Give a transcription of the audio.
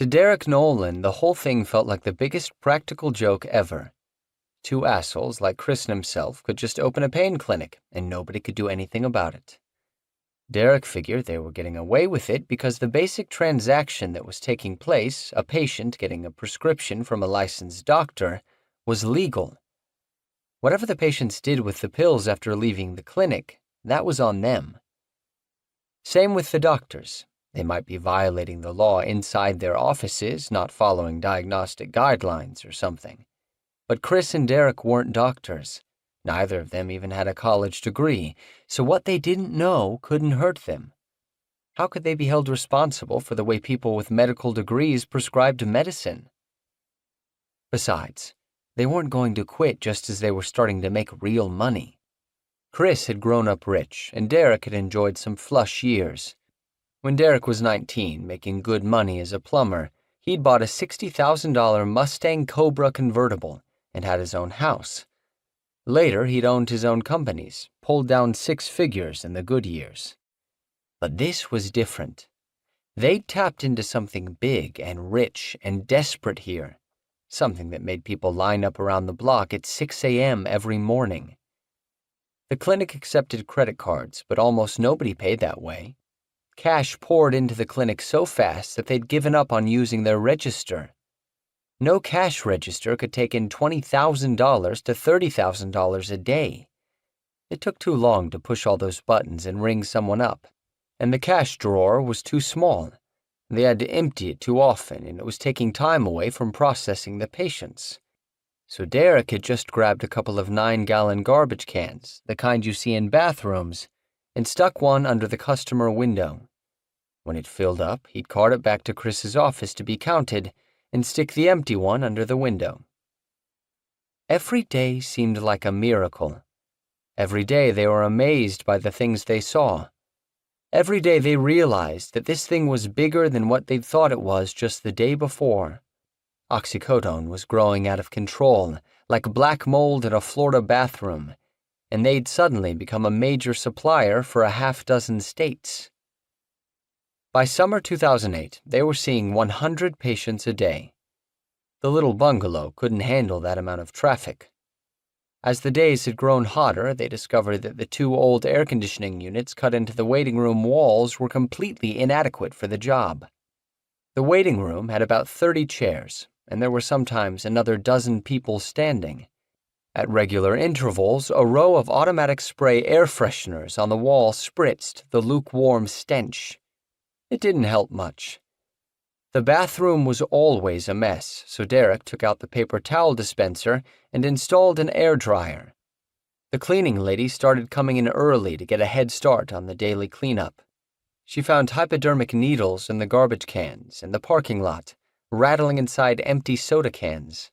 To Derek Nolan, the whole thing felt like the biggest practical joke ever. Two assholes like Chris and himself could just open a pain clinic, and nobody could do anything about it. Derek figured they were getting away with it because the basic transaction that was taking place, a patient getting a prescription from a licensed doctor, was legal. Whatever the patients did with the pills after leaving the clinic, that was on them. Same with the doctors. They might be violating the law inside their offices, not following diagnostic guidelines or something. But Chris and Derek weren't doctors. Neither of them even had a college degree, so what they didn't know couldn't hurt them. How could they be held responsible for the way people with medical degrees prescribed medicine? Besides, they weren't going to quit just as they were starting to make real money. Chris had grown up rich, and Derek had enjoyed some flush years. When Derek was 19, making good money as a plumber, he'd bought a $60,000 Mustang Cobra convertible and had his own house. Later, he'd owned his own companies, pulled down 6 figures in the good years. But this was different. They'd tapped into something big and rich and desperate here, something that made people line up around the block at 6 a.m. every morning. The clinic accepted credit cards, but almost nobody paid that way. Cash poured into the clinic so fast that they'd given up on using their register. No cash register could take in $20,000 to $30,000 a day. It took too long to push all those buttons and ring someone up, and the cash drawer was too small. They had to empty it too often, and it was taking time away from processing the patients. So Derek had just grabbed a couple of 9-gallon garbage cans, the kind you see in bathrooms, and stuck one under the customer window. When it filled up, he'd cart it back to Chris's office to be counted and stick the empty one under the window. Every day seemed like a miracle. Every day they were amazed by the things they saw. Every day they realized that this thing was bigger than what they'd thought it was just the day before. Oxycodone was growing out of control, like black mold in a Florida bathroom, and they'd suddenly become a major supplier for a half-dozen states. By summer 2008, they were seeing 100 patients a day. The little bungalow couldn't handle that amount of traffic. As the days had grown hotter, they discovered that the 2 old air conditioning units cut into the waiting room walls were completely inadequate for the job. The waiting room had about 30 chairs, and there were sometimes another dozen people standing. At regular intervals, a row of automatic spray air fresheners on the wall spritzed the lukewarm stench. It didn't help much. The bathroom was always a mess, so Derek took out the paper towel dispenser and installed an air dryer. The cleaning lady started coming in early to get a head start on the daily cleanup. She found hypodermic needles in the garbage cans in the parking lot, rattling inside empty soda cans.